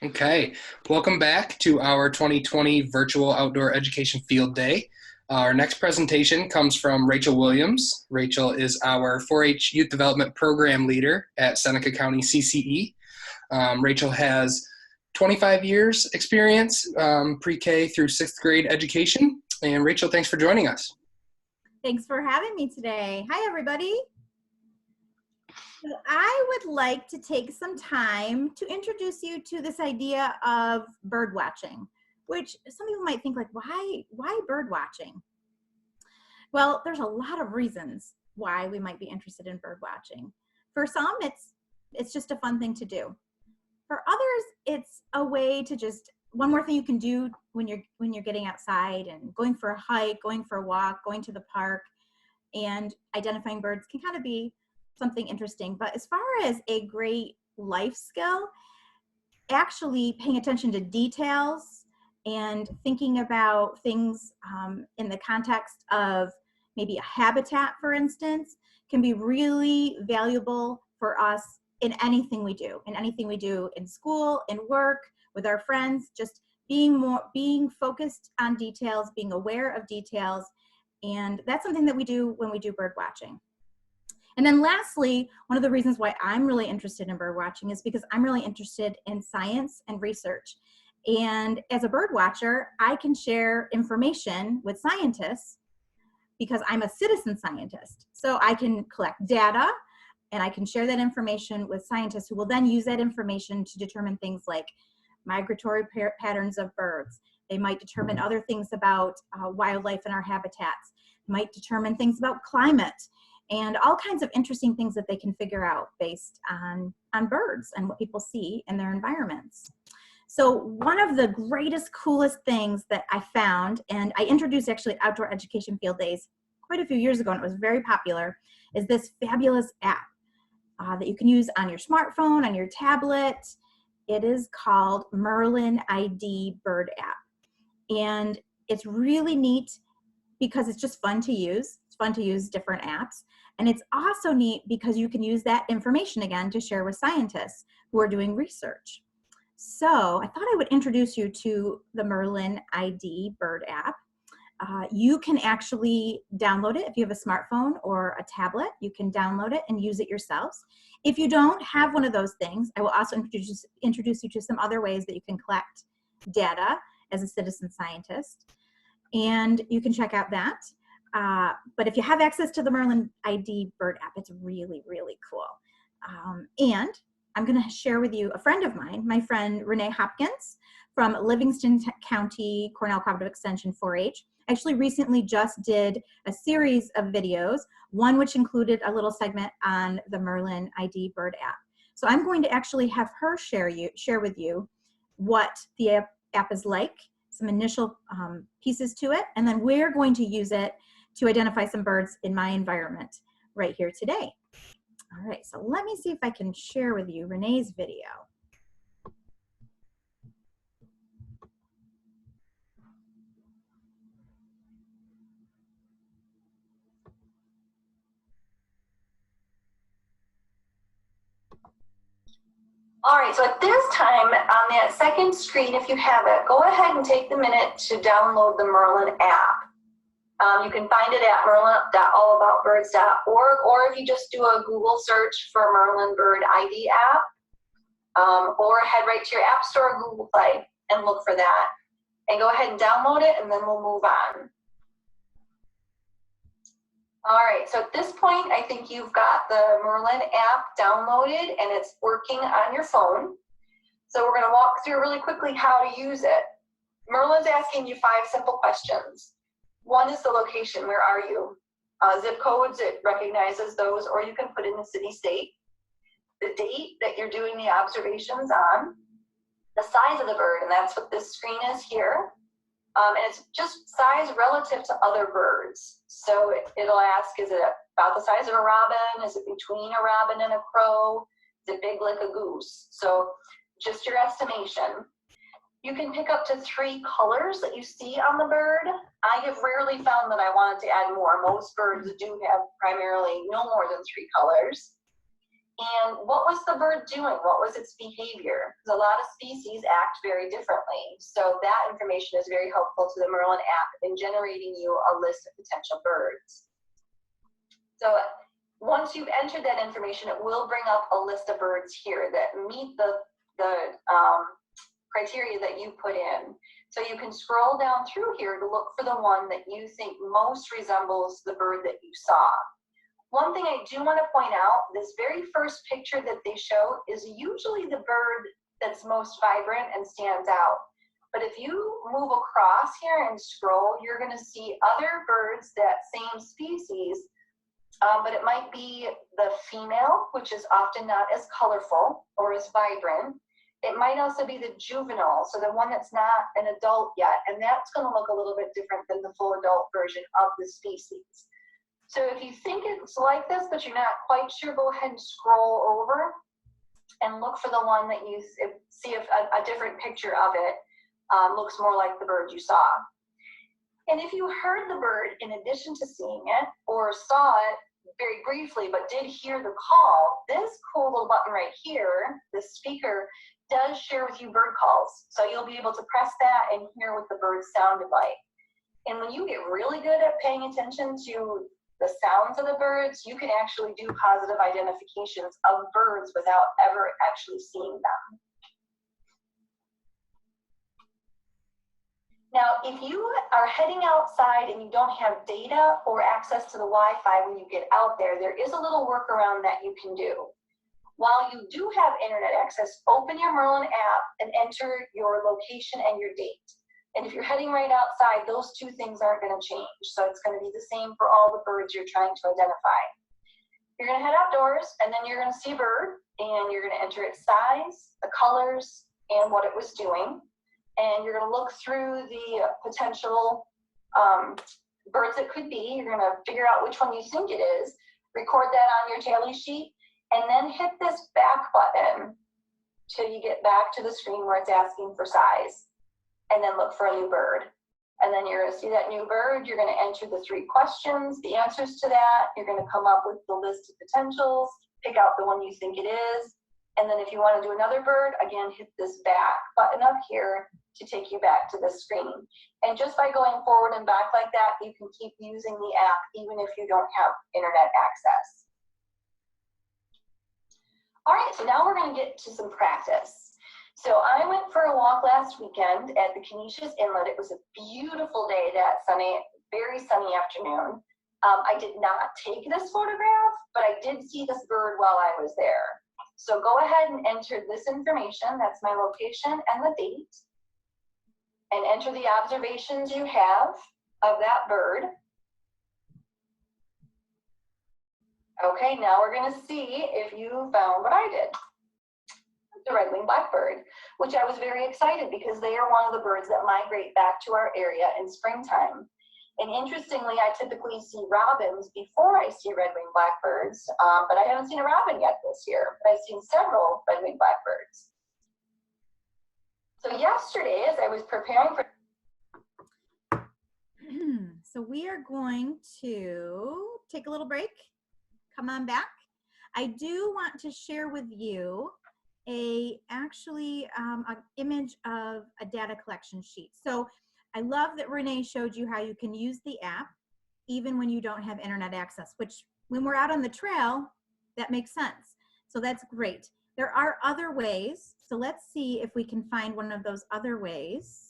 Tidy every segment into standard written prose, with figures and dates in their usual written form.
Okay, welcome back to our 2020 Virtual Outdoor Education Field Day. Our next presentation comes from Rachel Williams. Rachel is our 4-H Youth Development Program Leader at Seneca County CCE. Rachel has 25 years experience, pre-K through 6th grade education. And Rachel, thanks for joining us. Thanks for having me today. Hi, everybody. So I would like to take some time to introduce you to this idea of bird watching, which some people might think like, why bird watching? Well, there's a lot of reasons why we might be interested in bird watching. For some, it's just a fun thing to do. For others, it's a way to just one more thing you can do when you're getting outside and going for a hike, going for a walk, going to the park, and identifying birds can kind of be something interesting. But as far as a great life skill, actually paying attention to details and thinking about things in the context of maybe a habitat, for instance, can be really valuable for us in anything we do, in school, in work, with our friends, just being focused on details, being aware of details. And that's something that we do when we do bird watching. And then lastly, one of the reasons why I'm really interested in bird watching is because I'm really interested in science and research. And as a bird watcher, I can share information with scientists because I'm a citizen scientist. So I can collect data and I can share that information with scientists who will then use that information to determine things like migratory patterns of birds. They might determine other things about wildlife in our habitats, might determine things about climate, and all kinds of interesting things that they can figure out based on birds and what people see in their environments. So one of the greatest, coolest things that I found, and I introduced actually Outdoor Education Field Days quite a few years ago, and it was very popular, is this fabulous app that you can use on your smartphone, on your tablet. It is called Merlin ID Bird App. And it's really neat because it's just fun to use. It's fun to use different apps. And it's also neat because you can use that information again to share with scientists who are doing research. So I thought I would introduce you to the Merlin ID Bird app. You can actually download it if you have a smartphone or a tablet. You can download it and use it yourselves. If you don't have one of those things, I will also introduce you to some other ways that you can collect data as a citizen scientist. And you can check out that. But if you have access to the Merlin ID Bird app, it's really, really cool. And I'm going to share with you a friend of mine, my friend Renee Hopkins from Livingston County Cornell Cooperative Extension 4-H. Actually recently just did a series of videos, one which included a little segment on the Merlin ID Bird app. So I'm going to actually have her share with you what the app is like, some initial pieces to it, and then we're going to use it to identify some birds in my environment right here today. All right, so let me see if I can share with you Renee's video. All right, so at this time, on that second screen, if you have it, go ahead and take the minute to download the Merlin app. You can find it at merlin.allaboutbirds.org, or if you just do a Google search for Merlin Bird ID app, or head right to your App Store or Google Play and look for that. And go ahead and download it, and then we'll move on. All right, so at this point, I think you've got the Merlin app downloaded and it's working on your phone. So we're gonna walk through really quickly how to use it. Merlin's asking you 5 simple questions. One is the location, where are you? Zip codes, it recognizes those, or you can put in the city, state. The date that you're doing the observations on. The size of the bird, and that's what this screen is here. And it's just size relative to other birds. So it'll ask, is it about the size of a robin? Is it between a robin and a crow? Is it big like a goose? So just your estimation. You can pick up to 3 colors that you see on the bird. I have rarely found that I wanted to add more. Most birds do have primarily no more than 3 colors. and what was the bird doing? What was its behavior? Because a lot of species act very differently. So that information is very helpful to the Merlin app in generating you a list of potential birds. So once you've entered that information, it will bring up a list of birds here that meet the criteria that you put in. So you can scroll down through here to look for the one that you think most resembles the bird that you saw. One thing I do want to point out, this very first picture that they show is usually the bird that's most vibrant and stands out. But if you move across here and scroll, you're going to see other birds that same species, but it might be the female, which is often not as colorful or as vibrant. It might also be the juvenile, so the one that's not an adult yet, and that's going to look a little bit different than the full adult version of the species. So if you think it's like this, but you're not quite sure, go ahead and scroll over and look for the one that you see if a different picture of it looks more like the bird you saw. And if you heard the bird in addition to seeing it, or saw it very briefly but did hear the call, this cool little button right here, the speaker, does share with you bird calls. So you'll be able to press that and hear what the bird sounded like. And when you get really good at paying attention to the sounds of the birds, you can actually do positive identifications of birds without ever actually seeing them. Now, if you are heading outside and you don't have data or access to the Wi-Fi when you get out there, there is a little workaround that you can do. While you do have internet access, open your Merlin app and enter your location and your date. And if you're heading right outside, those two things aren't going to change. So it's going to be the same for all the birds you're trying to identify. You're going to head outdoors, and then you're going to see a bird, and you're going to enter its size, the colors, and what it was doing. And you're going to look through the potential birds it could be. You're going to figure out which one you think it is, record that on your tally sheet, and then hit this back button till you get back to the screen where it's asking for size, and then look for a new bird. And then you're going to see that new bird. You're going to enter the 3 questions, the answers to that. You're going to come up with the list of potentials, pick out the one you think it is. And then if you want to do another bird, again, hit this back button up here to take you back to the screen. And just by going forward and back like that, you can keep using the app even if you don't have internet access. All right, so now we're going to get to some practice. So I went for a walk last weekend at the Canisius Inlet. It was a beautiful day that sunny, very sunny afternoon. I did not take this photograph, but I did see this bird while I was there. So go ahead and enter this information. That's my location and the date. And enter the observations you have of that bird. Okay, now we're going to see if you found what I did. The red-winged blackbird, which I was very excited because they are one of the birds that migrate back to our area in springtime. And interestingly, I typically see robins before I see red-winged blackbirds, but I haven't seen a robin yet this year, but I've seen several red-winged blackbirds. So yesterday, as I was preparing for... So we are going to take a little break. Come on back. I do want to share with you an image of a data collection sheet. So I love that Renee showed you how you can use the app even when you don't have internet access, which when we're out on the trail, that makes sense. So that's great. There are other ways. So let's see if we can find one of those other ways.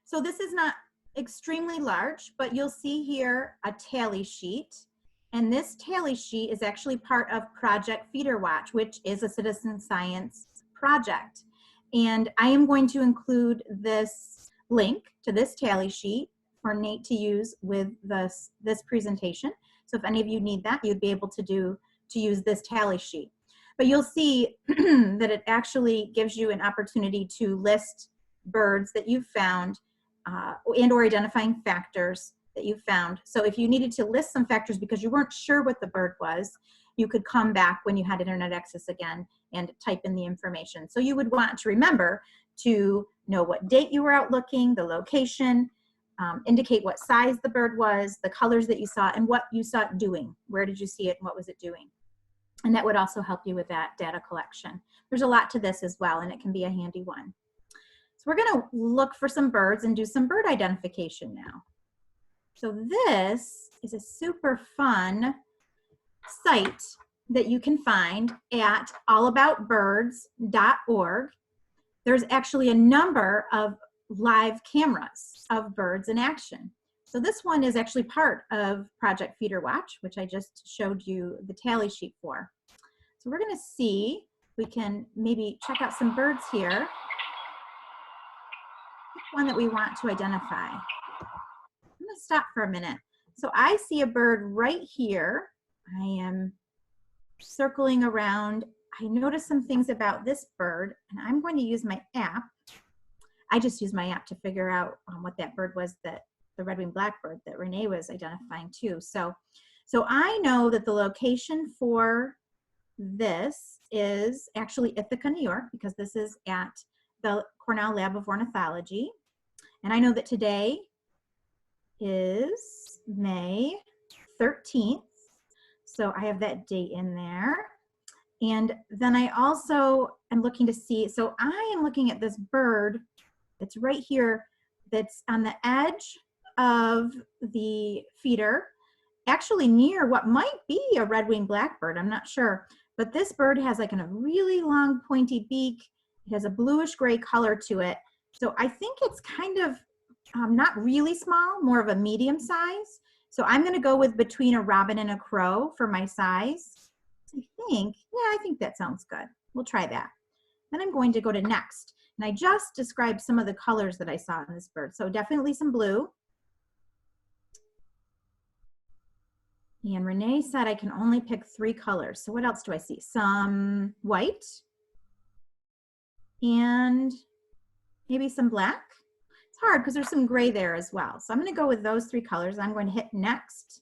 So this is not extremely large, but you'll see here a tally sheet. And this tally sheet is actually part of Project Feeder Watch, which is a citizen science project. And I am going to include this link to this tally sheet for Nate to use with this presentation. So if any of you need that, you'd be able to use this tally sheet. But you'll see that it actually gives you an opportunity to list birds that you've found and or identifying factors that you found. So if you needed to list some factors because you weren't sure what the bird was, you could come back when you had internet access again and type in the information. So you would want to remember to know what date you were out looking, the location, indicate what size the bird was, the colors that you saw, and what you saw it doing. Where did you see it and what was it doing? And that would also help you with that data collection. There's a lot to this as well, and it can be a handy one. So we're gonna look for some birds and do some bird identification now. So this is a super fun site that you can find at allaboutbirds.org. There's actually a number of live cameras of birds in action. So this one is actually part of Project Feeder Watch, which I just showed you the tally sheet for. So we're gonna see if we can maybe check out some birds here. Pick one that we want to identify. I'm gonna stop for a minute. So I see a bird right here. I am circling around. I noticed some things about this bird, and I'm going to use my app. I just used my app to figure out what that bird was, that the red-winged blackbird that Renee was identifying too. So I know that the location for this is actually Ithaca, New York, because this is at the Cornell Lab of Ornithology. And I know that today is May 13th. So I have that date in there. And then I also am looking to see, so I am looking at this bird that's right here, that's on the edge of the feeder, actually near what might be a red-winged blackbird, I'm not sure. But this bird has like a really long pointy beak. It has a bluish gray color to it. So I think it's kind of not really small, more of a medium size. So I'm gonna go with between a robin and a crow for my size. I think that sounds good. We'll try that. Then I'm going to go to next. And I just described some of the colors that I saw in this bird. So definitely some blue. And Renee said I can only pick 3 colors. So what else do I see? Some white and maybe some black. It's hard because there's some gray there as well. So I'm going to go with those 3 colors. I'm going to hit next.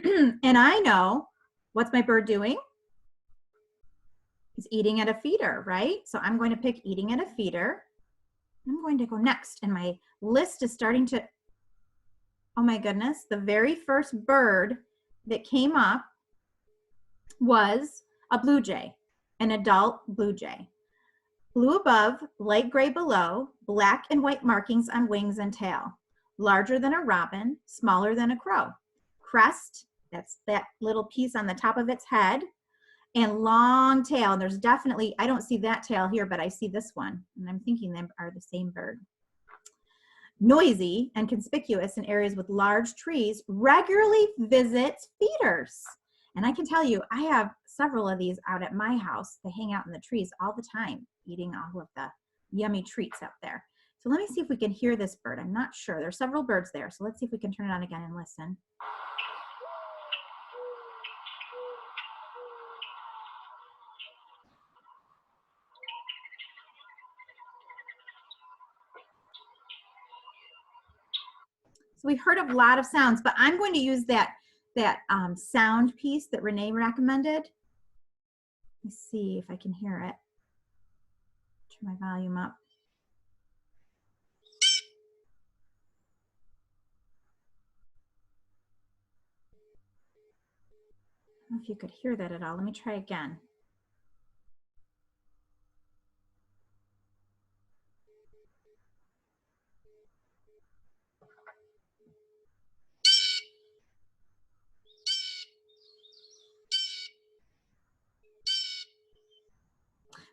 And I know, what's my bird doing? It's eating at a feeder, right? So I'm going to pick eating at a feeder. I'm going to go next. And my list is starting to, oh my goodness, the very first bird that came up was a blue jay, an adult blue jay. Blue above, light gray below, black and white markings on wings and tail. Larger than a robin, smaller than a crow. Crest, that's that little piece on the top of its head, and long tail. And there's definitely, I don't see that tail here, but I see this one. And I'm thinking they are the same bird. Noisy and conspicuous in areas with large trees, regularly visits feeders. And I can tell you, I have several of these out at my house. They hang out in the trees all the time, eating all of the yummy treats out there. So let me see if we can hear this bird. I'm not sure. There's several birds there. So let's see if we can turn it on again and listen. So we've heard a lot of sounds, but I'm going to use that sound piece that Renee recommended. Let's see if I can hear it. Turn my volume up. I don't know if you could hear that at all. Let me try again.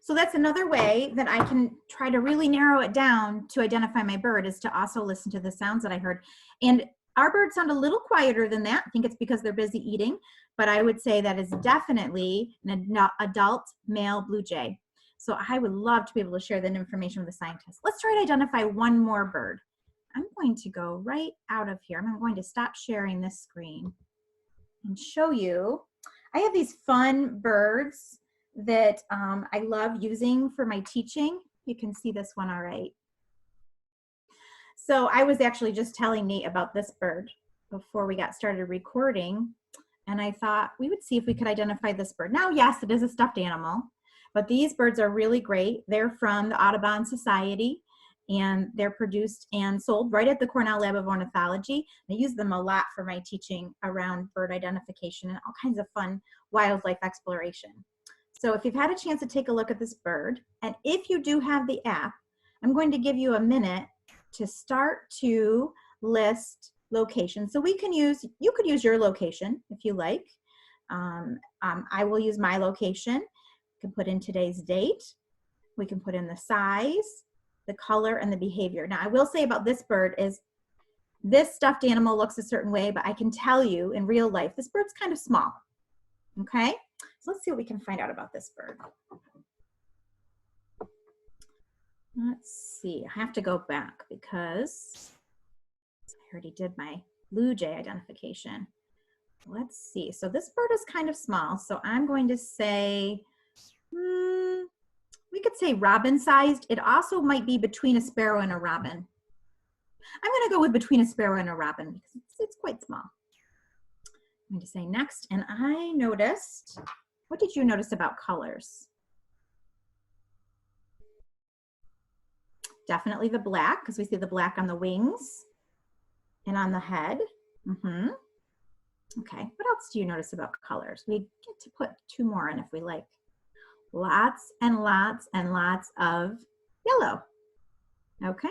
So that's another way that I can try to really narrow it down to identify my bird, is to also listen to the sounds that I heard. And our birds sound a little quieter than that. I think it's because they're busy eating, but I would say that is definitely an adult male blue jay. So I would love to be able to share that information with the scientists. Let's try to identify one more bird. I'm going to go right out of here. I'm going to stop sharing this screen and show you. I have these fun birds that I love using for my teaching. You can see this one all right. So I was actually just telling Nate about this bird before we got started recording, and I thought we would see if we could identify this bird. Now, yes, it is a stuffed animal, But these birds are really great. They're from the Audubon Society, and they're produced and sold right at the Cornell Lab of Ornithology. I use them a lot for my teaching around bird identification and all kinds of fun wildlife exploration. So if you've had a chance to take a look at this bird, and if you do have the app, I'm going to give you a minute to start to list locations. So you could use your location if you like. I will use my location. You can put in today's date. We can put in the size, the color, and the behavior. Now, I will say about this bird is this stuffed animal looks a certain way, but I can tell you in real life, this bird's kind of small, okay? So let's see what we can find out about this bird. Let's see, I have to go back because I already did my blue jay identification. Let's see, so this bird is kind of small, so I'm going to say, we could say robin-sized. It also might be between a sparrow and a robin. I'm going to go with between a sparrow and a robin because it's quite small. I'm going to say next, and I noticed, what did you notice about colors? Definitely the black, because we see the black on the wings and on the head. Okay, what else do you notice about colors? We get to put two more in if we like. Lots and lots and lots of yellow. Okay.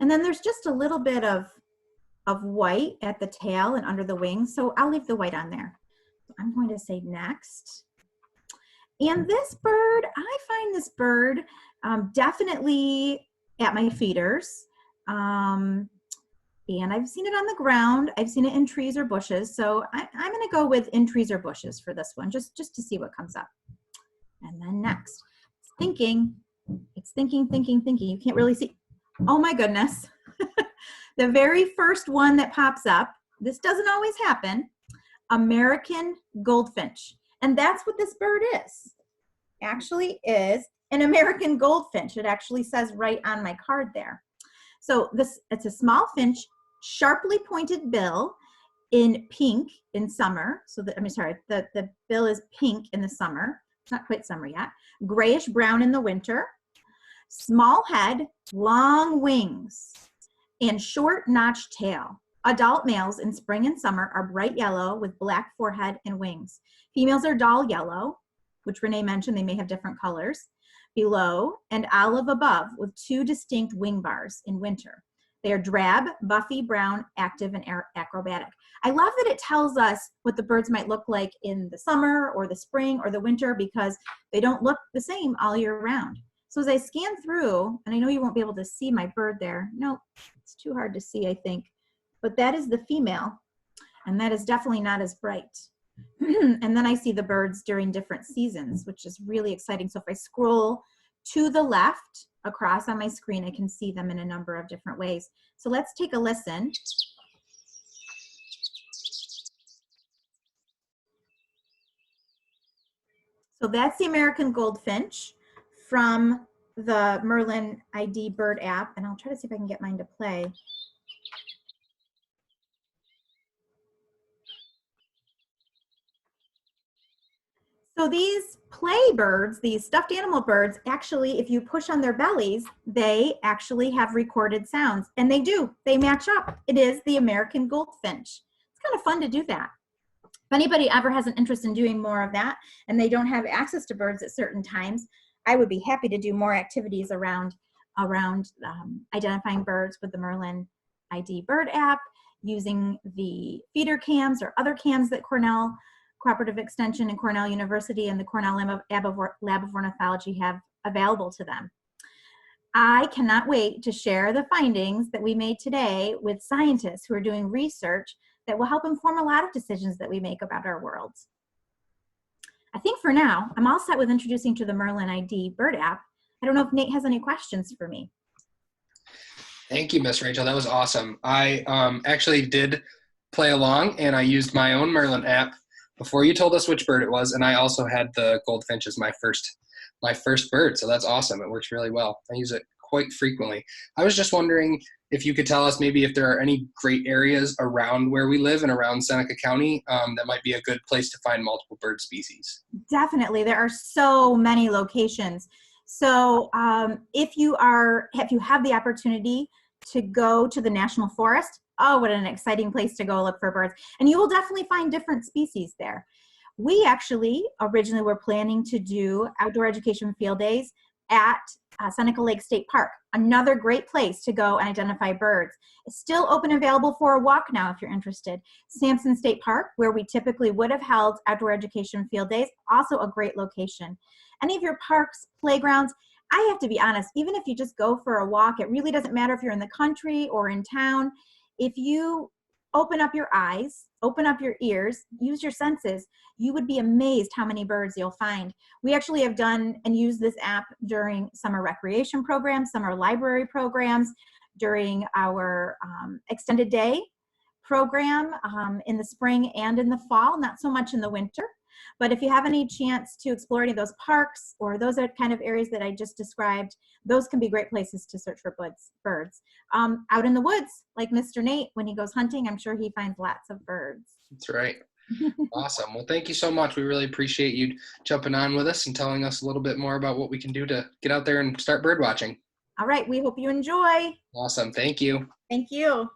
And then there's just a little bit of white at the tail and under the wings, so I'll leave the white on there. So I'm going to say next. And this bird, I find this bird definitely at my feeders. And I've seen it on the ground. I've seen it in trees or bushes. So I'm going to go with in trees or bushes for this one, just to see what comes up. And then next, it's thinking. You can't really see. Oh my goodness. The very first one that pops up, this doesn't always happen, American goldfinch. And that's what this bird is. Actually is an American goldfinch. It actually says right on my card there. So it's a small finch, sharply pointed bill in pink in summer. So the bill is pink in the summer. It's not quite summer yet. Grayish brown in the winter. Small head, long wings, and short notched tail. Adult males in spring and summer are bright yellow with black forehead and wings. Females are dull yellow, which Renee mentioned, they may have different colors, below, and olive above with two distinct wing bars in winter. They are drab, buffy, brown, active, and acrobatic. I love that it tells us what the birds might look like in the summer or the spring or the winter because they don't look the same all year round. So as I scan through, and I know you won't be able to see my bird there. No, it's too hard to see, I think. But that is the female, and that is definitely not as bright. And then I see the birds during different seasons, which is really exciting. So if I scroll to the left across on my screen, I can see them in a number of different ways. So let's take a listen. So that's the American goldfinch from the Merlin ID bird app, and I'll try to see if I can get mine to play. So these play birds, these stuffed animal birds, actually, if you push on their bellies, they actually have recorded sounds, and they do. They match up. It is the American goldfinch. It's kind of fun to do that. If anybody ever has an interest in doing more of that, and they don't have access to birds at certain times, I would be happy to do more activities around identifying birds with the Merlin ID bird app, using the feeder cams or other cams that Cornell Cooperative Extension and Cornell University and the Cornell Lab of Ornithology have available to them. I cannot wait to share the findings that we made today with scientists who are doing research that will help inform a lot of decisions that we make about our world. I think for now, I'm all set with introducing to the Merlin ID bird app. I don't know if Nate has any questions for me. Thank you, Miss Rachel. That was awesome. I actually did play along, and I used my own Merlin app before you told us which bird it was, and I also had the goldfinch as my first bird, so that's awesome. It works really well. I use it quite frequently. I was just wondering if you could tell us maybe if there are any great areas around where we live and around Seneca County that might be a good place to find multiple bird species. Definitely. There are so many locations. So if you have the opportunity to go to the National Forest, oh, what an exciting place to go look for birds. And you will definitely find different species there. We actually originally were planning to do outdoor education field days at Seneca Lake State Park, another great place to go and identify birds. It's still open and available for a walk now if you're interested. Sampson State Park, where we typically would have held outdoor education field days, also a great location. Any of your parks, playgrounds, I have to be honest, even if you just go for a walk, it really doesn't matter if you're in the country or in town. If you open up your eyes, open up your ears, use your senses, you would be amazed how many birds you'll find. We actually have done and used this app during summer recreation programs, summer library programs, during our extended day program in the spring and in the fall, not so much in the winter. But if you have any chance to explore any of those parks or those are kind of areas that I just described, those can be great places to search for birds. Out in the woods, like Mr. Nate, when he goes hunting, I'm sure he finds lots of birds. That's right. Awesome. Well, thank you so much. We really appreciate you jumping on with us and telling us a little bit more about what we can do to get out there and start bird watching. All right. We hope you enjoy. Awesome. Thank you. Thank you.